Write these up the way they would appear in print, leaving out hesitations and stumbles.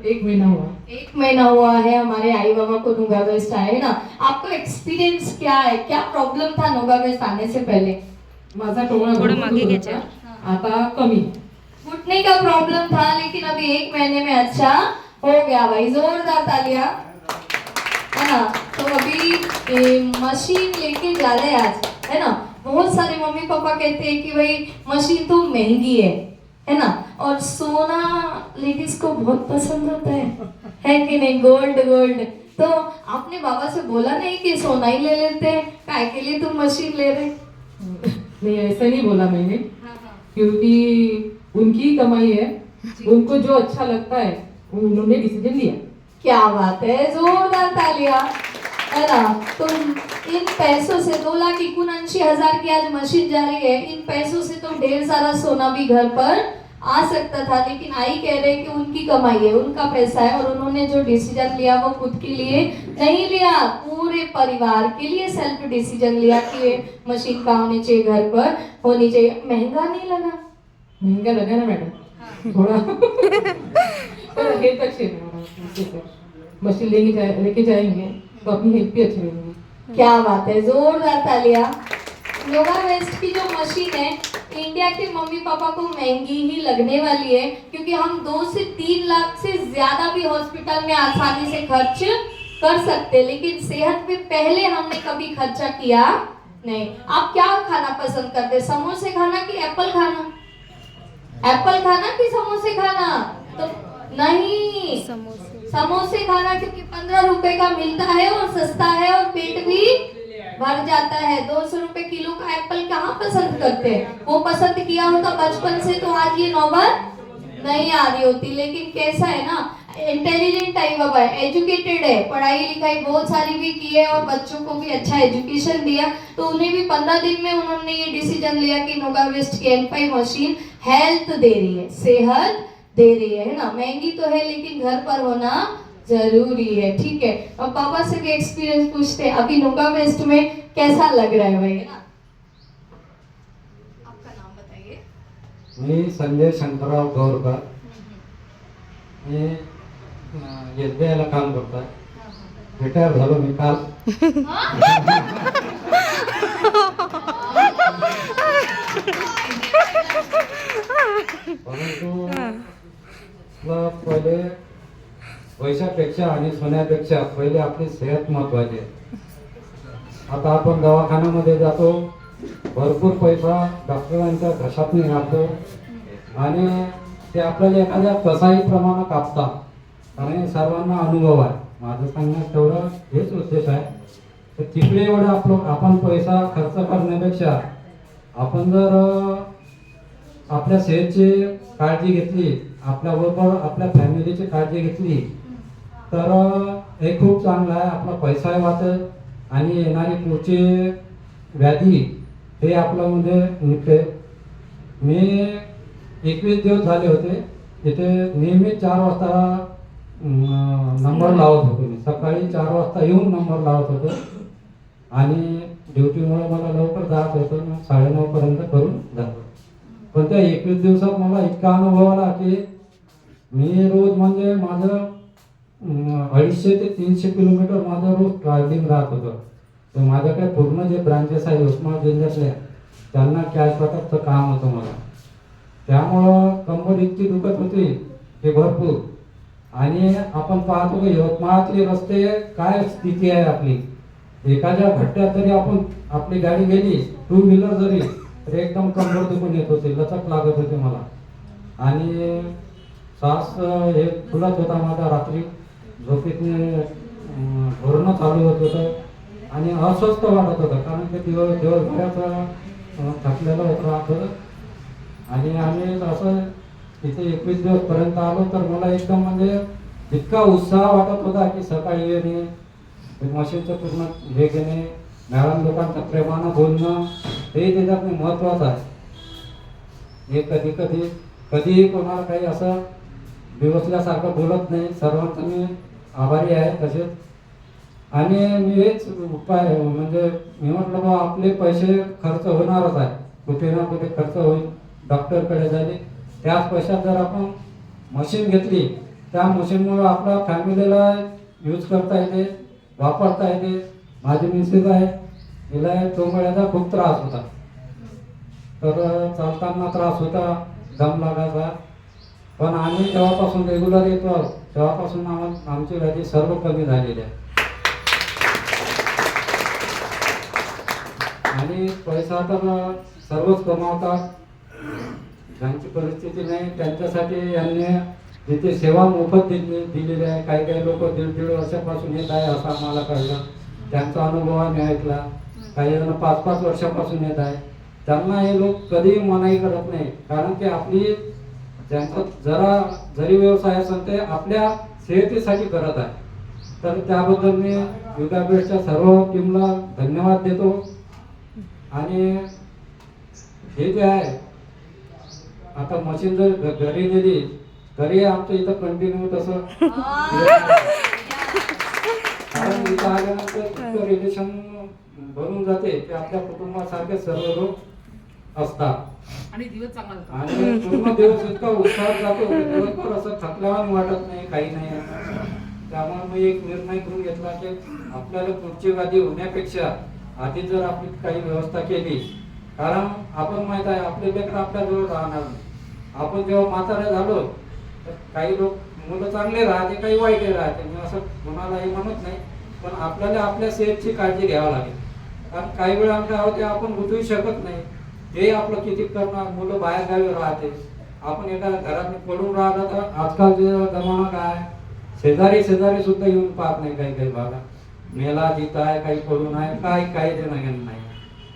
1 महीना हुआ। 1 महीना हुआ है हमारे आई बाबा को नुगा वेस्ट आए ना। आपका एक्सपीरियंस क्या है, क्या प्रॉब्लम था नुगा वेस्ट आने से पहले? माझा टोळा थोडं भरपूर मागे दुखत घ्यायचं. होता. आता कमी. घुटने का प्रॉब्लम था लेकिन अभी 1 महीने में अच्छा हो गया भाई, जोरदार तालियां, है ना। तो अभी मशीन लेके जा रहे हैं आज, है ना। बहुत सारे मम्मी पापा कहते हैं कि भाई मशीन तो महंगी है ना। और सोना लेडीज को बहुत पसंद होता है कि नहीं? Gold gold. तो आपने बाबा से बोला नहीं कि सोना ही ले लेते हैं, काय के लिए तुम मशीन ले रहे? नहीं, ऐसा नहीं बोला मैंने, हाँ, हाँ। क्योंकि उनकी कमाई है, उनको जो अच्छा लगता है उन्होंने डिसीजन लिया. क्या बात है, जोरदार तालियां, है ना। तो इन पैसों से 2,79,000 की आज मशीन जा रही है। इन पैसों से तो ढेर सारा सोना भी घर पर आ सकता था, लेकिन आई कह रहे कि उनकी कमाई है, उनका पैसा है, और उन्होंने जो डिसीजन लिया वो खुद के लिए नहीं लिया, पूरे परिवार के लिए सेल्फ डिसीजन लिया कि ये मशीन कहाँ होनी चाहिए, घर पर होनी चाहिए। महंगा नहीं लगा? महंगा लगा ना मैडम, थोड़ा. पर हेल्थ अच्छी है, मशीन लेके जाएंगे तो अपनी हेल्थ भी अच्छी रहेगी. क्या बात है, जोरदार तालियां। नुगा वेस्ट की जो मशीन है इंडिया के मम्मी पापा को महंगी ही लगने वाली है, क्योंकि हम 2 से 3 लाख से ज्यादा भी हॉस्पिटल में आसानी से खर्च कर सकते, लेकिन सेहत पे पहले हमने कभी खर्चा किया नहीं। आप क्या खाना पसंद करते, समोसे खाना कि एप्पल खाना? एप्पल खाना कि समोसे खाना? तो नहीं, समोसे खाना, क्योंकि 15 रुपए का मिलता है और सस्ता है और पेट भी भर जाता है। 200 रुपए किलो का एप्पल कहाँ पसंद करते हैं? वो पसंद किया होता बचपन से तो आज ये नौबत नहीं आ रही होती। लेकिन कैसा है ना, इंटेलिजेंट है बाबा, एजुकेटेड है, पढ़ाई लिखाई बहुत सारी भी की है और बच्चों को भी अच्छा एजुकेशन दिया, तो उन्हें भी 15 दिन में उन्होंने ये डिसीजन लिया कि नुगा वेस्ट की N5 मशीन हेल्थ दे रही है, सेहत दे रही है ना। महंगी तो है लेकिन घर पर होना जरूरी है, ठीक है। अब पापा से भी एक्सपीरियंस पूछते हैं, अभी नुगा वेस्ट में कैसा लग रहा है भाई, है ना। आपका नाम बताइए। मी संजय शंकरराव गौरकर. मी SBI ला काम करतोय. रिटायर झालो मी काल. परंतु पहिले पैशापेक्षा आणि सोन्यापेक्षा पहिले आपली सेहत महत्वाची आहे. आता आपण दवाखान्यामध्ये जातो, भरपूर पैसा डॉक्टरांच्या घशात राहतो आणि ते आपल्याला एखाद्या कसाईप्रमाणे कापतात. कारण हे सर्वांना अनुभव आहे. माझं सांगण्यात तेवढं हेच उद्देश आहे. तर तिकडे एवढं आपण पैसा खर्च करण्यापेक्षा आपण जर आपल्या सेहतची काळजी घेतली, आपल्याबरोबर आपल्या फॅमिलीची काळजी घेतली तर हे खूप चांगलं आहे. आपला पैसाही वाचेल आणि येणारी पुढची व्याधी हे आपलं म्हणजे निघते. मी 21 दिवस झाले होते तिथे. नेहमी 4 वाजता नंबर लावत होतो. मी सकाळी 4 वाजता येऊन नंबर लावत होतो आणि ड्युटीमुळे मला लवकर जात होतं. 9:30 पर्यंत करून जातो. पण त्या 21 दिवसात मला इतका अनुभव आला की मी रोज म्हणजे माझं 250 ते 300 किलोमीटर माझं रोज ट्रॅव्हलिंग राहत होतं. तर माझ्याकडे पूर्ण जे ब्रांचेस आहेत उस्मानाबाद जिल्ह्यातल्या त्यांना कॅश वाटपचं काम होतं मला. त्यामुळं कंबर इतकी दुखत होती की भरपूर. आणि आपण पाहतो की यवतमाळातले रस्ते काय स्थिती आहे आपली. एखाद्या भट्ट्यात जरी आपण आपली गाडी गेली, 2 व्हीलर जरी, तर एकदम कंबर दुखून येत होते, लचक लागत होते मला. आणि श्वास हे फुलत होता माझा. रात्री झोपेतने घोरणं चालू होत होतं आणि अस्वस्थ वाटत होतं. कारण ते दिवसभराचं थकलेलं होत राहत होतं. आणि आम्ही असं तिथे 21 दिवसपर्यंत आलो तर मला एकदम म्हणजे इतका उत्साह वाटत होता की सकाळी येणे, मशीनचं पूर्ण हे घेणे, मॅडम लोकांचं प्रेमानं बोलणं हे त्याच्यात महत्त्वाचं आहे. हे कधीही कोणाला काही असं दिवसल्यासारखं बोलत नाही. सर्वांचं मी आभारी आहे तसेच. आणि मी हेच उपाय म्हणजे मी म्हटलं बा आपले पैसे खर्च होणारच आहे, कुठे ना कुठे खर्च होईल. डॉक्टरकडे झाले, त्याच पैशात जर आपण मशीन घेतली त्या मशीनमुळे आपल्या फॅमिलीला यूज करता येते, वापरता येते. माझी मिसेस आहे, तिला चोंगळ्याचा खूप त्रास होता, तर चालताना त्रास होता, दम लागायचा. पण आम्ही जेव्हापासून रेग्युलर येतो तेव्हापासून आमची व्याधी सर्व कमी झालेली आहे. आणि पैसा तर सर्वच कमावतात, ज्यांची परिस्थिती नाही त्यांच्यासाठी यांनी जिथे सेवा मोफत दिलेली आहे. काही काही लोक 1.5 वर्षापासून येत आहे असं आम्हाला कळलं, त्यांचा अनुभव आम्ही ऐकला. काही जण 5-5 वर्षापासून येत आहे. त्यांना हे लोक कधीही मनाई करत नाही, कारण की आपली ज्यांचा जरी व्यवसाय असेल ते आपल्या सेहतीसाठी करत आहे. तर त्याबद्दल मी युगाबेटच्या सर्व टीमला धन्यवाद देतो. आणि हे जे आहे आता मशीन जर घरी नेली तरी आमचं इथं कंटिन्यू तसं, कारण इथं आल्यानंतर इतकं रिलेशन भरून जाते की आपल्या कुटुंबासारखे सर्व लोक असतात आणि दिवस चांगला जातो. आणि पूर्ण दिवस इतका उत्साहात जातो की दिवसभर असं थकल्यावर वाटत नाही, काही नाही. त्यामुळे मी एक निर्णय घेऊन घेतला की आपल्याला पुढची व्याधी होण्यापेक्षा आधी जर आपली काही व्यवस्था केली, कारण आपण माहित आहे आपले लेकर आपल्याजवळ राहणार नाही. आपण जेव्हा म्हातारे झालो तर काही लोक मुलं चांगले राहते, काही वाईटही राहते. मी असं कोणालाही म्हणत नाही, पण आपल्याला आपल्या सेहतची काळजी घ्यावी लागेल. कारण काही वेळा आमच्या होते आपण उठू शकत नाही, हे आपलं किती करणार. मुलं बाहेर गावी राहते, आपण एका घरात पडून राहिलं तर आजकालचे जमाना काय, शेजारी सुद्धा येऊन पाहत नाही. काही काही भागात मेला जिथं आहे, काही पडून आहे, काही देणं घेणं नाही.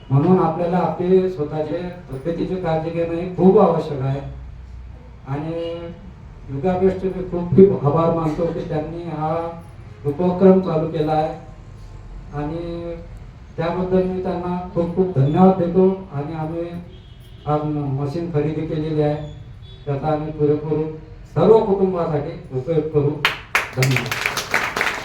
म्हणून आपल्याला आपली स्वतःचे तब्येतीची काळजी घेणं हे खूप आवश्यक आहे. आणि युगाबेस्टचे मी खूप आभार मानतो की त्यांनी हा उपक्रम चालू केला आहे, आणि त्याबद्दल मी त्यांना खूप धन्यवाद देतो. आणि आम्ही आज मशीन खरेदी केलेली आहे, त्याचा आम्ही पुरेपूर सर्व कुटुंबासाठी उपयोग करू. धन्यवाद.